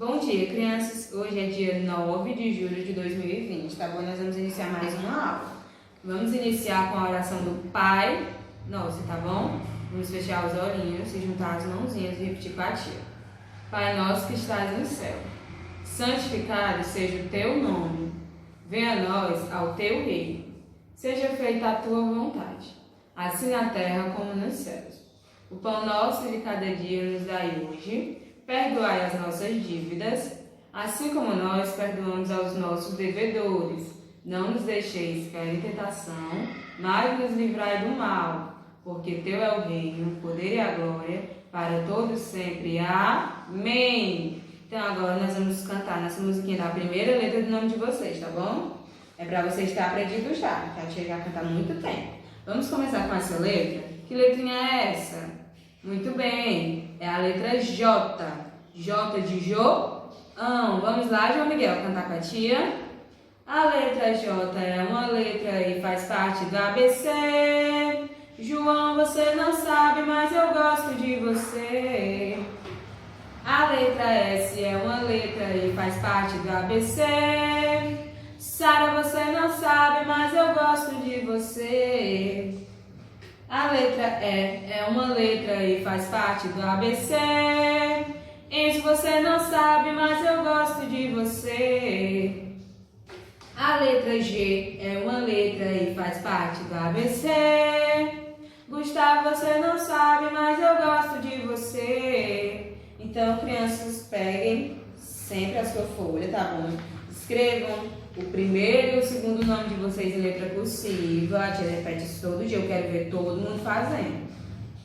Bom dia, crianças! Hoje é dia 9 de julho de 2020, tá bom? Nós vamos iniciar mais uma aula. Vamos iniciar com a oração do Pai Nosso, tá bom? Vamos fechar os olhinhos e juntar as mãozinhas e repetir com a tia. Pai nosso que estás no céu, santificado seja o teu nome. Venha a nós ao teu reino. Seja feita a tua vontade, assim na terra como nos céus. O pão nosso de cada dia nos dai hoje. Perdoai as nossas dívidas, assim como nós perdoamos aos nossos devedores. Não nos deixeis cair em tentação, mas nos livrai do mal, porque teu é o reino, o poder e a glória, para todos sempre. Amém! Então agora nós vamos cantar nessa musiquinha da primeira letra do nome de vocês, tá bom? É para vocês terem aprendido já, que a tia já canta há muito tempo. Vamos começar com essa letra? Que letrinha é essa? Muito bem, é a letra J. J de João. Vamos lá, João Miguel, cantar com a tia. A letra J é uma letra e faz parte do ABC. João, você não sabe, mas eu gosto de você. A letra S é uma letra e faz parte do ABC. Sara, você não sabe, mas eu gosto de você. A letra E é uma letra e faz parte do ABC. Enzo, você não sabe, mas eu gosto de você. A letra G é uma letra e faz parte do ABC. Gustavo, você não sabe, mas eu gosto de você. Então, crianças, peguem sempre a sua folha, tá bom? Escrevam o primeiro e o segundo nome de vocês em letra cursiva. A tia repete isso todo dia, eu quero ver todo mundo fazendo.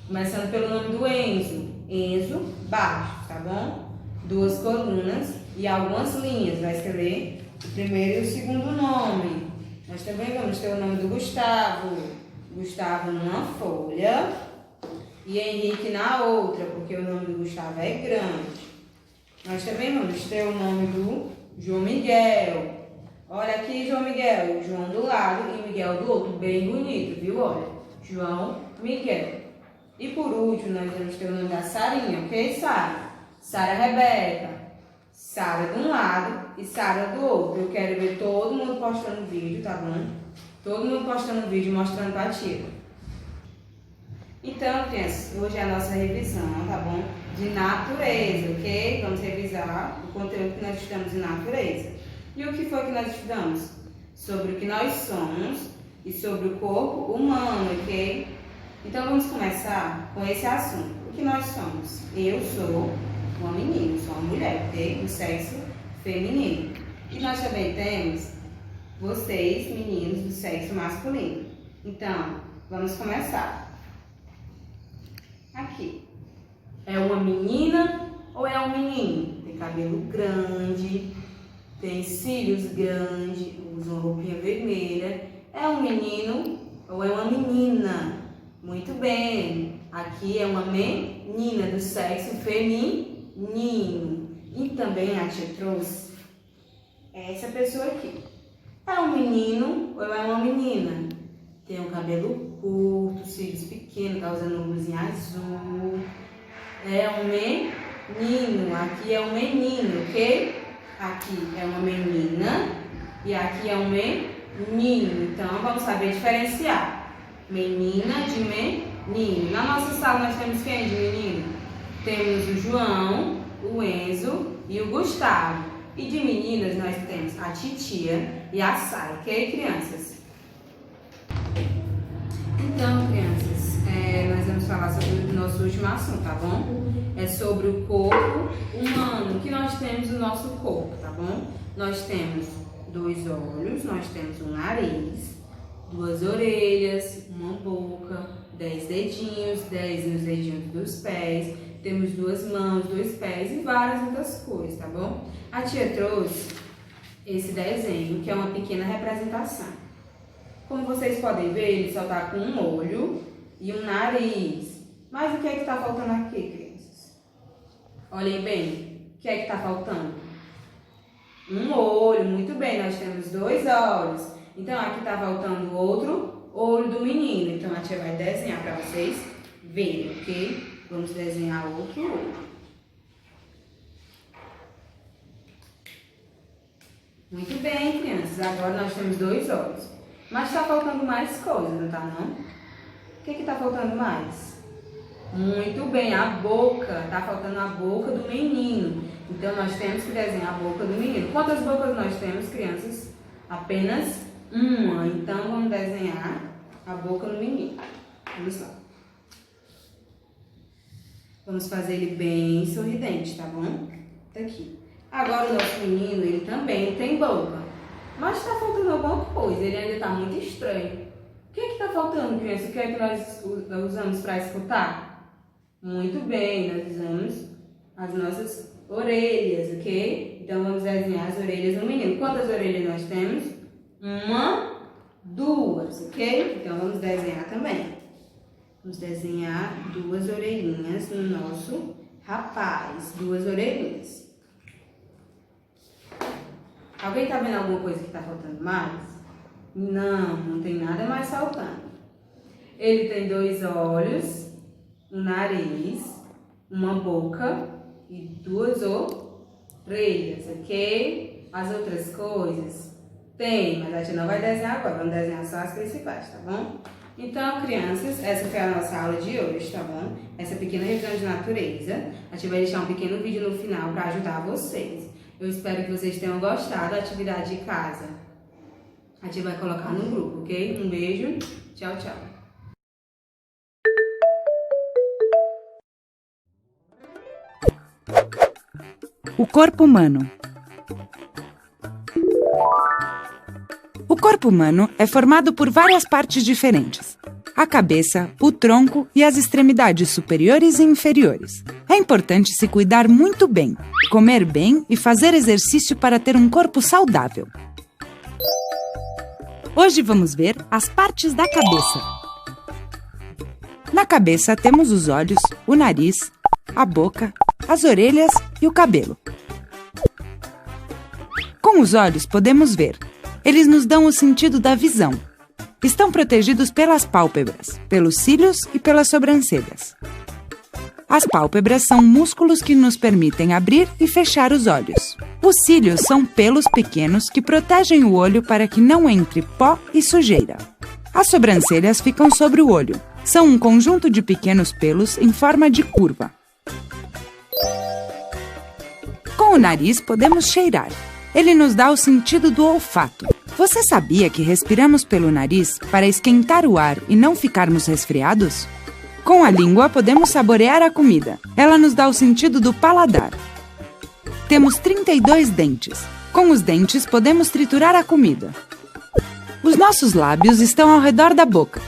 Começando pelo nome do Enzo. Enzo, baixo, tá bom? 2 colunas e algumas linhas. Vai escrever o primeiro e o segundo nome. Nós também vamos ter o nome do Gustavo. Gustavo numa folha e Henrique na outra, porque o nome do Gustavo é grande. Nós também vamos ter o nome do João Miguel. Olha aqui, João Miguel, João do lado e Miguel do outro, bem bonito, viu? Olha, João Miguel. E por último, nós vamos ter o nome da Sarinha, ok, Sara? Sara Rebeca. Sara de um lado e Sara do outro. Eu quero ver todo mundo postando vídeo, tá bom? Todo mundo postando vídeo mostrando pra tia. Então, crianças, hoje é a nossa revisão, tá bom? De natureza, ok? Vamos revisar o conteúdo que nós estudamos de natureza. E o que foi que nós estudamos? Sobre o que nós somos e sobre o corpo humano, ok? Então vamos começar com esse assunto. O que nós somos? Eu sou uma menina, sou uma mulher, ok? Do sexo feminino. E nós também temos vocês, meninos, do sexo masculino. Então, vamos começar. Aqui. É uma menina ou é um menino? Tem cabelo grande, tem cílios grandes, usa uma roupinha vermelha. É um menino ou é uma menina? Muito bem. Aqui é uma menina do sexo feminino. E também a tia trouxe essa pessoa aqui. É um menino ou é uma menina? Tem um cabelo curto, cílios pequenos, tá usando uma blusinha azul. É um menino. Aqui é um menino, ok? Aqui é uma menina e aqui é um menino. Então, vamos saber diferenciar. Menina de menino. Na nossa sala nós temos quem de menino? Temos o João, o Enzo e o Gustavo. E de meninas nós temos a Titia e a Sara, ok, crianças? Então, crianças, nós vamos falar sobre o nosso último assunto, tá bom? É sobre o corpo humano, que nós temos no nosso corpo, tá bom? Nós temos 2 olhos, nós temos um nariz, 2 orelhas, uma boca, 10 dedinhos, 10 nos dedinhos dos pés, temos 2 mãos, 2 pés e várias outras coisas, tá bom? A tia trouxe esse desenho, que é uma pequena representação. Como vocês podem ver, ele só tá com um olho e um nariz. Mas o que é que tá faltando aqui, crianças? Olhem bem, o que é que tá faltando? Um olho, muito bem, nós temos 2 olhos. Então, aqui tá faltando o outro olho do menino. Então, a tia vai desenhar para vocês verem, ok? Vamos desenhar outro olho. Muito bem, crianças. Agora nós temos 2 olhos. Mas está faltando mais coisas, não está não? O que está faltando mais? Muito bem, a boca. Está faltando a boca do menino. Então nós temos que desenhar a boca do menino. Quantas bocas nós temos, crianças? Apenas uma. Então vamos desenhar a boca do menino. Vamos lá. Vamos fazer ele bem sorridente, tá bom? Tá aqui. Agora o nosso menino, ele também tem boca. Mas está faltando alguma coisa, ele ainda está muito estranho. O que está faltando, criança? O que é que nós usamos para escutar? Muito bem, nós usamos as nossas orelhas, ok? Então vamos desenhar as orelhas do menino. Quantas orelhas nós temos? 1, 2, ok? Então vamos desenhar também. Vamos desenhar 2 orelhinhas no nosso rapaz. 2 orelhinhas. Alguém está vendo alguma coisa que está faltando mais? Não, não tem nada mais faltando. Ele tem 2 olhos, um nariz, uma boca e 2 orelhas, ok? As outras coisas tem, mas a gente não vai desenhar agora. Vamos desenhar só as principais, tá bom? Então, crianças, essa foi a nossa aula de hoje, tá bom? Essa pequena revisão de natureza. A gente vai deixar um pequeno vídeo no final para ajudar vocês. Eu espero que vocês tenham gostado da atividade de casa. A gente vai colocar no grupo, ok? Um beijo. Tchau, tchau. O corpo humano. O corpo humano é formado por várias partes diferentes: a cabeça, o tronco e as extremidades superiores e inferiores. É importante se cuidar muito bem, comer bem e fazer exercício para ter um corpo saudável. Hoje vamos ver as partes da cabeça. Na cabeça temos os olhos, o nariz, a boca, as orelhas e o cabelo. Com os olhos podemos ver. Eles nos dão o sentido da visão. Estão protegidos pelas pálpebras, pelos cílios e pelas sobrancelhas. As pálpebras são músculos que nos permitem abrir e fechar os olhos. Os cílios são pelos pequenos que protegem o olho para que não entre pó e sujeira. As sobrancelhas ficam sobre o olho. São um conjunto de pequenos pelos em forma de curva. Com o nariz podemos cheirar. Ele nos dá o sentido do olfato. Você sabia que respiramos pelo nariz para esquentar o ar e não ficarmos resfriados? Com a língua podemos saborear a comida. Ela nos dá o sentido do paladar. Temos 32 dentes. Com os dentes podemos triturar a comida. Os nossos lábios estão ao redor da boca.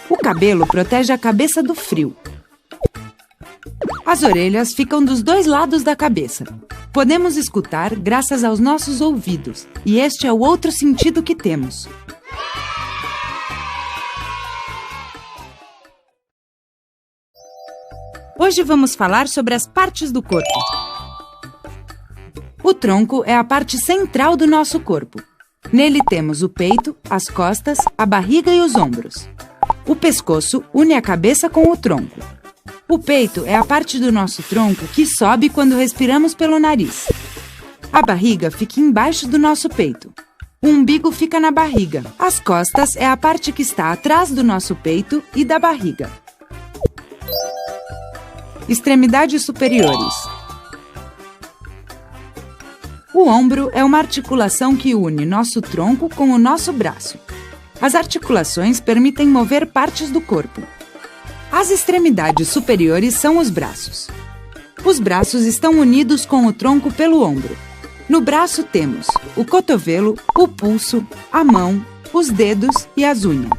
O cabelo protege a cabeça do frio. As orelhas ficam dos 2 lados da cabeça. Podemos escutar graças aos nossos ouvidos, e este é o outro sentido que temos. Hoje vamos falar sobre as partes do corpo. O tronco é a parte central do nosso corpo. Nele temos o peito, as costas, a barriga e os ombros. O pescoço une a cabeça com o tronco. O peito é a parte do nosso tronco que sobe quando respiramos pelo nariz. A barriga fica embaixo do nosso peito. O umbigo fica na barriga. As costas é a parte que está atrás do nosso peito e da barriga. Extremidades superiores. O ombro é uma articulação que une nosso tronco com o nosso braço. As articulações permitem mover partes do corpo. As extremidades superiores são os braços. Os braços estão unidos com o tronco pelo ombro. No braço temos o cotovelo, o pulso, a mão, os dedos e as unhas.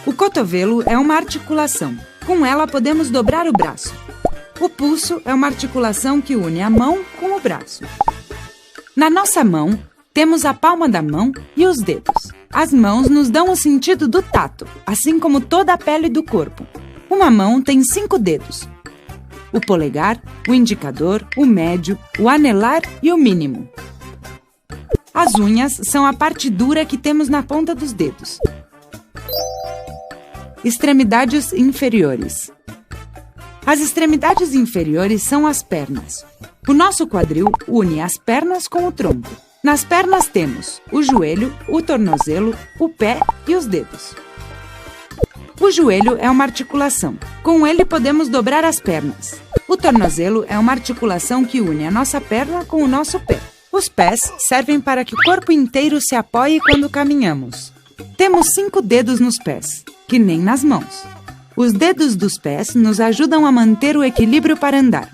O cotovelo é uma articulação. Com ela podemos dobrar o braço. O pulso é uma articulação que une a mão com o braço. Na nossa mão, temos a palma da mão e os dedos. As mãos nos dão o sentido do tato, assim como toda a pele do corpo. Uma mão tem 5 dedos: o polegar, o indicador, o médio, o anelar e o mínimo. As unhas são a parte dura que temos na ponta dos dedos. Extremidades inferiores. As extremidades inferiores são as pernas. O nosso quadril une as pernas com o tronco. Nas pernas temos o joelho, o tornozelo, o pé e os dedos. O joelho é uma articulação. Com ele podemos dobrar as pernas. O tornozelo é uma articulação que une a nossa perna com o nosso pé. Os pés servem para que o corpo inteiro se apoie quando caminhamos. Temos 5 dedos nos pés, que nem nas mãos. Os dedos dos pés nos ajudam a manter o equilíbrio para andar.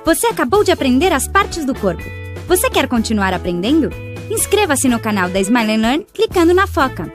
Você acabou de aprender as partes do corpo. Você quer continuar aprendendo? Inscreva-se no canal da Smile & Learn clicando na foca.